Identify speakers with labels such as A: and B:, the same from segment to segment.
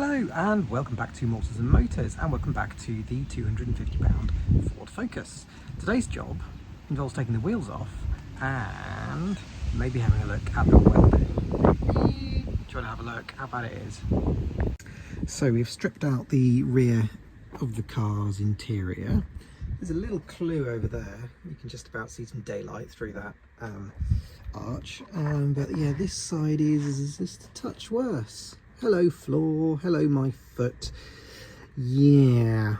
A: Hello and welcome back to Mortars and Motors, and welcome back to the £250 Ford Focus. Today's job involves taking the wheels off and maybe having a look at the welding. Do you want to have a look how bad it is? So we've stripped out the rear of the car's interior. There's a little clue over there. You can just about see some daylight through that arch. But yeah, this side is just a touch worse. Hello floor, hello my foot. Yeah.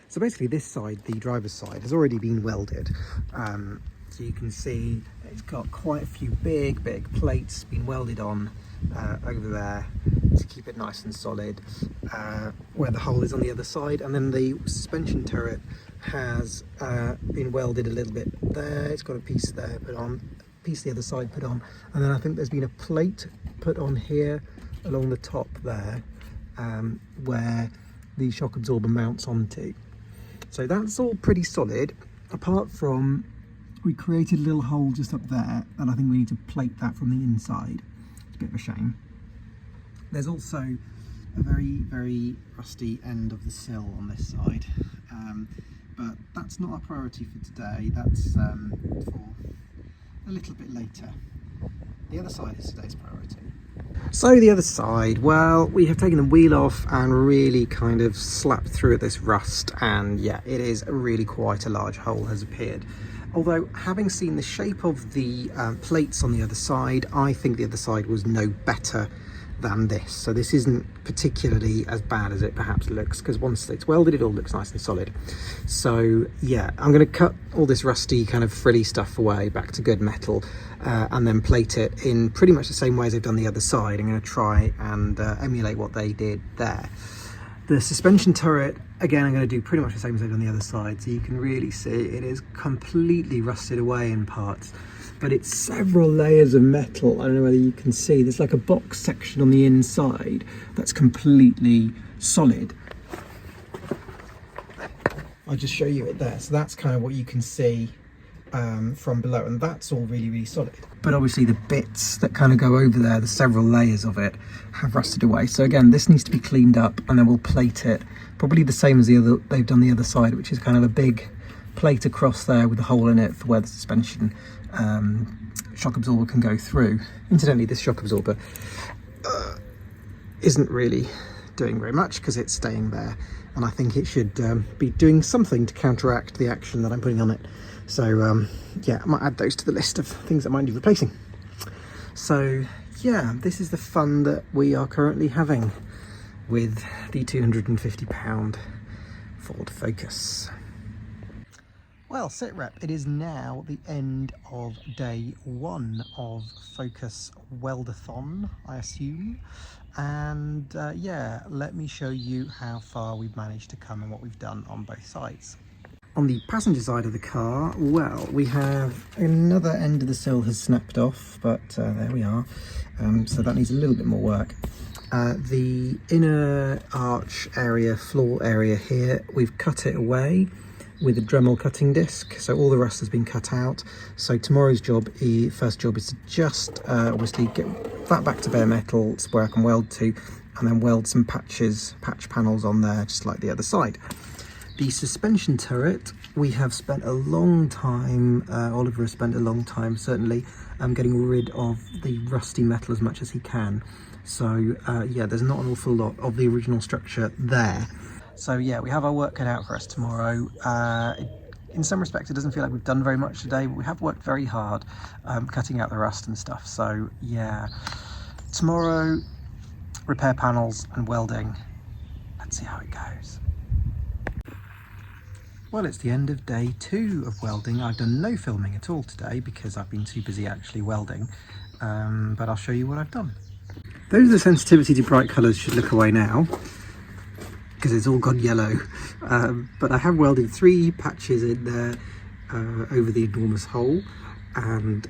A: So basically this side, the driver's side, has already been welded. So you can see it's got quite a few big plates been welded on over there to keep it nice and solid, where the hole is on the other side. And then the suspension turret has been welded a little bit there. It's got a piece there put on, piece the other side put on, and then I think there's been a plate put on here along the top there, where the shock absorber mounts onto. So that's all pretty solid, apart from we created a little hole just up there, and I think we need to plate that from the inside. It's a bit of a shame. There's also a very rusty end of the sill on this side, but that's not our priority for today. That's for a little bit later. The other side is today's priority. So the other side, well, we have taken the wheel off and really kind of slapped through this rust, and yeah, it is really quite a large hole has appeared. Although, having seen the shape of the plates on the other side, I think the other side was no better than this. So this isn't particularly as bad as it perhaps looks, because once it's welded, it all looks nice and solid. So yeah, I'm going to cut all this rusty kind of frilly stuff away back to good metal, and then plate it in pretty much the same way as they've done the other side. I'm going to try and emulate what they did there. The suspension turret, again, I'm going to do pretty much the same as I've done the other side. So you can really see it is completely rusted away in parts, but it's several layers of metal. I don't know whether you can see, there's like a box section on the inside that's completely solid. I'll just show you it there. So that's kind of what you can see from below, and that's all really solid. But obviously the bits that kind of go over there, the several layers of it, have rusted away. So again, this needs to be cleaned up, and then we'll plate it probably the same as they've done the other side, which is kind of a big plate across there with a hole in it for where the suspension shock absorber can go through. Incidentally, this shock absorber isn't really doing very much because it's staying there, and I think it should be doing something to counteract the action that I'm putting on it. So yeah, I might add those to the list of things that might need replacing. So yeah, this is the fun that we are currently having with the £250 Ford Focus. Well, sit rep, it is now the end of day one of Focus Weldathon, I assume. And yeah, let me show you how far we've managed to come and what we've done on both sides. On the passenger side of the car, well, we have another end of the sill has snapped off, but there we are. So that needs a little bit more work. The inner arch area, floor area here, we've cut it away with a Dremel cutting disc, so all the rust has been cut out. So tomorrow's job, first job, is to just obviously get that back to bare metal, it's where I can weld to, and then weld some patch panels on there, just like the other side. The suspension turret, we have spent a long time, Oliver has spent a long time certainly, getting rid of the rusty metal as much as he can. So yeah, there's not an awful lot of the original structure there. So yeah, we have our work cut out for us tomorrow. In some respects, it doesn't feel like we've done very much today, but we have worked very hard cutting out the rust and stuff. So yeah, tomorrow, repair panels and welding. Let's see how it goes. Well, it's the end of day two of welding. I've done no filming at all today because I've been too busy actually welding, but I'll show you what I've done. Those are the sensitivity to bright colours should look away now, because it's all gone yellow, but I have welded 3 patches in there over the enormous hole, and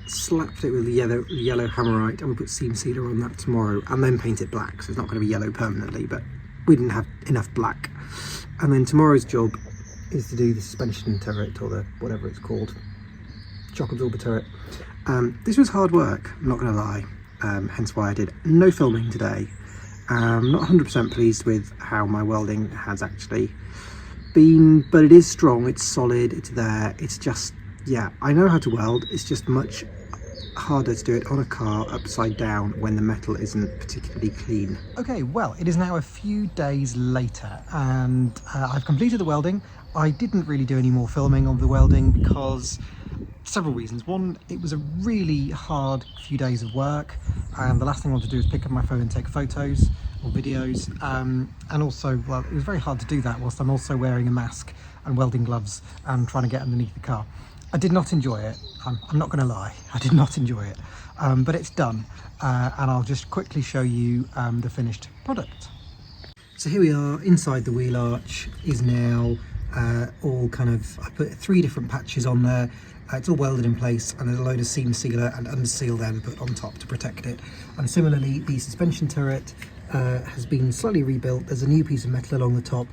A: slapped it with the yellow hammerite, and we'll put seam sealer on that tomorrow, and then paint it black, so it's not going to be yellow permanently, but we didn't have enough black. And then tomorrow's job is to do the suspension turret, or the whatever it's called, shock absorber turret. This was hard work, I'm not going to lie. hence why I did no filming today. Not 100% pleased with how my welding has actually been, but it is strong, it's solid, it's there. It's just, yeah, I know how to weld, it's just much harder to do it on a car upside down when the metal isn't particularly clean. Okay, well, it is now a few days later and I've completed the welding. I didn't really do any more filming of the welding because several reasons. One, it was a really hard few days of work and the last thing I wanted to do is pick up my phone and take photos or videos, and also, well, it was very hard to do that whilst I'm also wearing a mask and welding gloves and trying to get underneath the car. I did not enjoy it. I'm not going to lie, I did not enjoy it, but it's done, and I'll just quickly show you the finished product. So here we are, inside the wheel arch is now all kind of, I put 3 different patches on there. It's all welded in place and there's a load of seam sealer and underseal then put on top to protect it. And similarly, the suspension turret has been slightly rebuilt. There's a new piece of metal along the top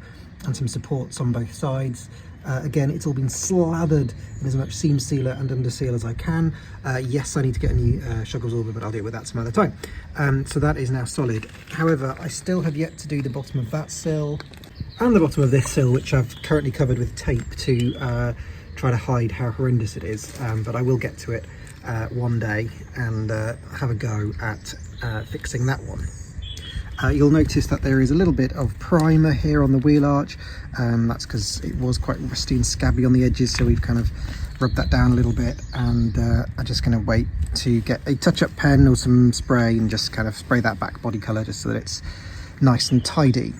A: and some supports on both sides. Again, it's all been slathered in as much seam sealer and underseal as I can. Yes, I need to get a new shock absorber, but I'll deal with that some other time. So that is now solid. However, I still have yet to do the bottom of that sill and the bottom of this sill, which I've currently covered with tape to try to hide how horrendous it is. But I will get to it one day and have a go at fixing that one. You'll notice that there is a little bit of primer here on the wheel arch. That's because it was quite rusty and scabby on the edges, so we've kind of rubbed that down a little bit, and I'm just going to wait to get a touch-up pen or some spray and just kind of spray that back body colour just so that it's nice and tidy.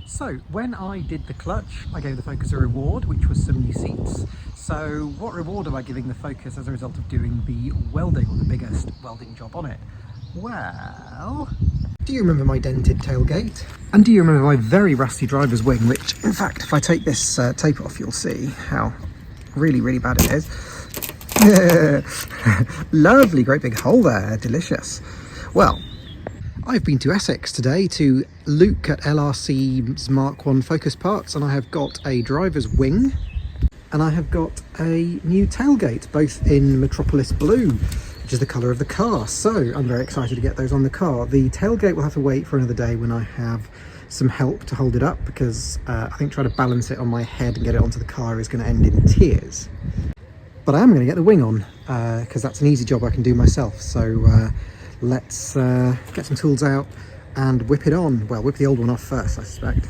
A: So when I did the clutch, I gave the Focus a reward, which was some new seats. So what reward am I giving the Focus as a result of doing the welding, or the biggest welding job on it? Well, do you remember my dented tailgate? And do you remember my very rusty driver's wing, which, in fact, if I take this tape off, you'll see how really, really bad it is. Lovely, great big hole there, delicious. Well, I've been to Essex today to Luke at LRC's Mark 1 Focus parts, and I have got a driver's wing and I have got a new tailgate, both in Metropolis Blue, which is the colour of the car. So I'm very excited to get those on the car. The tailgate will have to wait for another day when I have some help to hold it up, because I think trying to balance it on my head and get it onto the car is going to end in tears. But I am going to get the wing on, because that's an easy job I can do myself. So let's get some tools out and whip it on. Well, whip the old one off first, I suspect.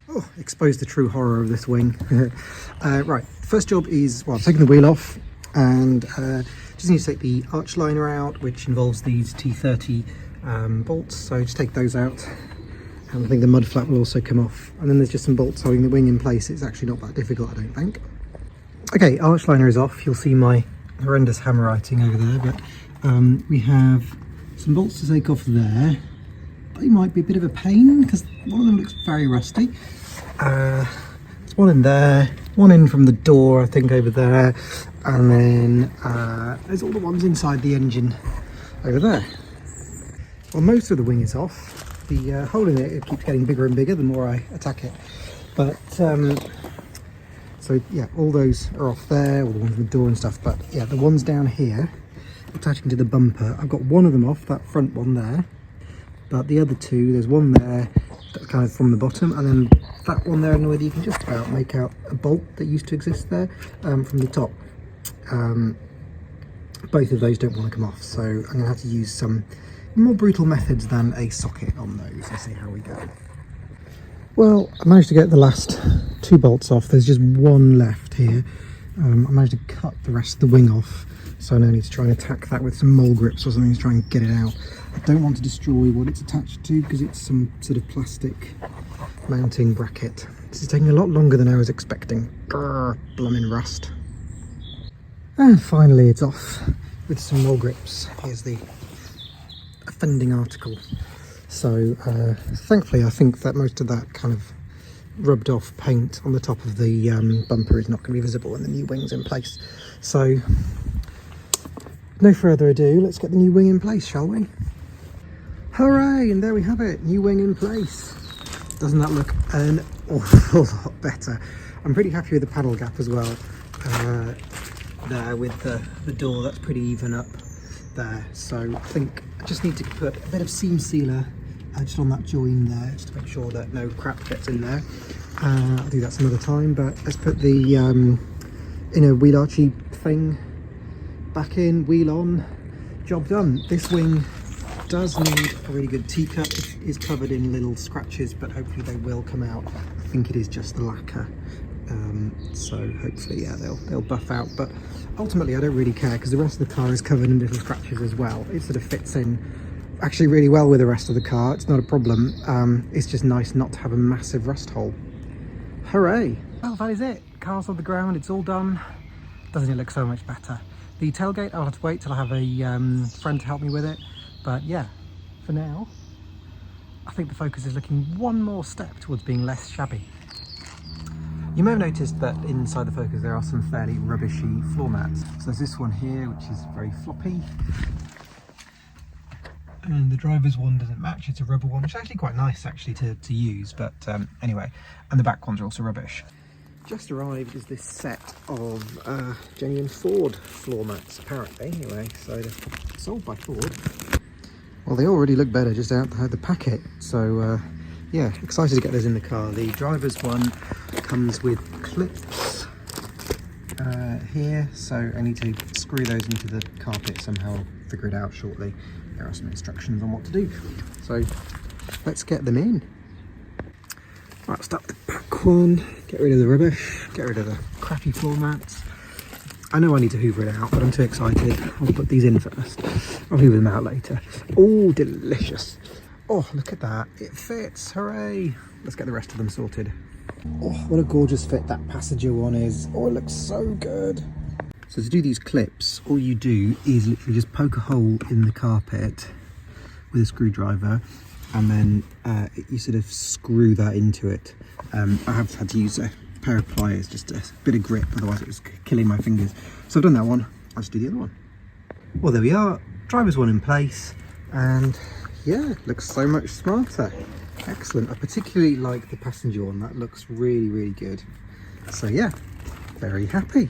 A: Oh, expose the true horror of this wing. Right, first job is, well, I'm taking the wheel off, and just need to take the arch liner out, which involves these T30 bolts. So just take those out, and I think the mud flap will also come off. And then there's just some bolts holding the wing in place. It's actually not that difficult, I don't think. Okay, arch liner is off. You'll see my horrendous handwriting over there, but we have some bolts to take off there. They might be a bit of a pain because one of them looks very rusty. There's one in there, one in from the door, I think, over there, and then there's all the ones inside the engine over there. Well, most of the wing is off. The hole in it keeps getting bigger and bigger the more I attack it. But so yeah, all those are off there, all the ones with the door and stuff. But yeah, the ones down here attaching to the bumper, I've got one of them off, that front one there. But the other two, there's one there that's kind of from the bottom, and then that one there, and whether you can just about make out a bolt that used to exist there from the top. Both of those don't want to come off, so I'm going to have to use some more brutal methods than a socket on those. Let's see how we go. Well, I managed to get the last 2 bolts off. There's just one left here. I managed to cut the rest of the wing off, so I now need to try and attack that with some mole grips or something to try and get it out. I don't want to destroy what it's attached to because it's some sort of plastic mounting bracket. This is taking a lot longer than I was expecting. Grr, blooming rust. And finally it's off with some mole grips. Here's the offending article. So thankfully I think that most of that kind of rubbed off paint on the top of the bumper is not going to be visible when the new wing's in place. So no further ado, let's get the new wing in place, shall we? Hooray! And there we have it, new wing in place. Doesn't that look an awful lot better? I'm pretty happy with the panel gap as well. There with the door, that's pretty even up. there, so I think I just need to put a bit of seam sealer just on that join there, just to make sure that no crap gets in there. I'll do that some other time, but let's put the inner wheel archy thing back in, wheel on, job done. This wing does need a really good teacup. It is covered in little scratches, but hopefully they will come out. I think it is just the lacquer, so hopefully, yeah, they'll buff out. But ultimately, I don't really care because the rest of the car is covered in little scratches as well. It sort of fits in actually really well with the rest of the car. It's not a problem. It's just nice not to have a massive rust hole. Hooray! Well, that is it. Car's on the ground. It's all done. Doesn't it look so much better? The tailgate, I'll have to wait till I have a friend to help me with it. But yeah, for now, I think the Focus is looking one more step towards being less shabby. You may have noticed that inside the Focus there are some fairly rubbishy floor mats. So there's this one here, which is very floppy. And the driver's one doesn't match, it's a rubber one, which is actually quite nice actually to use, but anyway. And the back ones are also rubbish. Just arrived is this set of genuine Ford floor mats, apparently, anyway, so they're sold by Ford. Well, they already look better just outside the packet, so yeah, excited to get those in the car. The driver's one comes with clips here, so I need to screw those into the carpet somehow. I'll figure it out shortly. There are some instructions on what to do, so let's get them in. Right, start with the back one, get rid of the rubbish, get rid of the crappy floor mats. I know I need to hoover it out, but I'm too excited. I'll put these in first. I'll hoover them out later. Oh, delicious. Oh, look at that. It fits. Hooray. Let's get the rest of them sorted. Oh, what a gorgeous fit that passenger one is. Oh, it looks so good. So to do these clips, all you do is literally just poke a hole in the carpet with a screwdriver, and then you sort of screw that into it. I have had to use a pair of pliers, just a bit of grip, otherwise it was killing my fingers. So I've done that one, I'll just do the other one. Well, there we are, driver's one in place, and yeah, looks so much smarter. Excellent. I particularly like the passenger one, that looks really, really good. So yeah, very happy.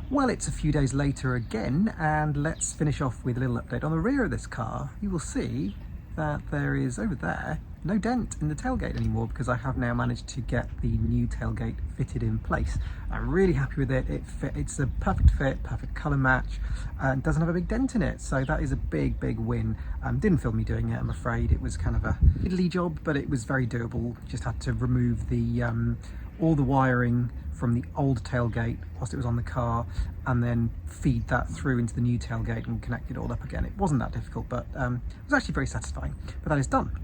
A: Well, it's a few days later again, and let's finish off with a little update on the rear of this car. You will see that there is, over there, no dent in the tailgate anymore, because I have now managed to get the new tailgate fitted in place. I'm really happy with it. It's a perfect fit, perfect colour match, and doesn't have a big dent in it, so that is a big win. Didn't feel me doing it, I'm afraid. It was kind of a fiddly job, but it was very doable. Just had to remove the all the wiring from the old tailgate whilst it was on the car, and then feed that through into the new tailgate and connect it all up again. It wasn't that difficult, but it was actually very satisfying. But that is done.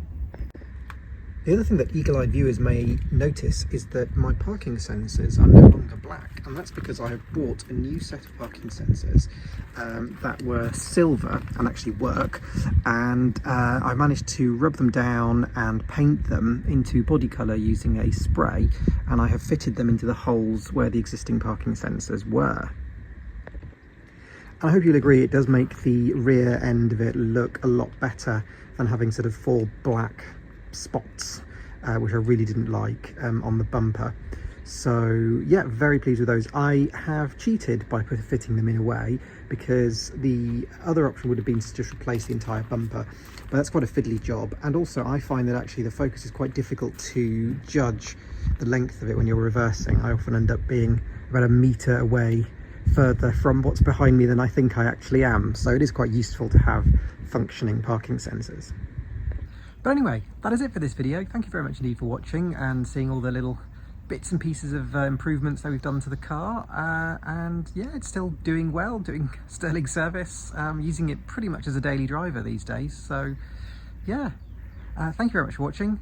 A: The other thing that eagle-eyed viewers may notice is that my parking sensors are no longer black, and that's because I have bought a new set of parking sensors that were silver and actually work, and I managed to rub them down and paint them into body colour using a spray, and I have fitted them into the holes where the existing parking sensors were. I hope you'll agree it does make the rear end of it look a lot better than having sort of 4 black spots, which I really didn't like on the bumper. So yeah, very pleased with those. I have cheated by fitting them in a way, because the other option would have been to just replace the entire bumper, but that's quite a fiddly job. And also I find that actually the Focus is quite difficult to judge the length of it when you're reversing. I often end up being about a metre away further from what's behind me than I think I actually am, so it is quite useful to have functioning parking sensors. But anyway, that is it for this video. Thank you very much indeed for watching and seeing all the little bits and pieces of improvements that we've done to the car. And yeah, it's still doing well, doing sterling service, using it pretty much as a daily driver these days. So yeah, thank you very much for watching,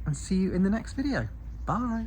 A: and see you in the next video. Bye.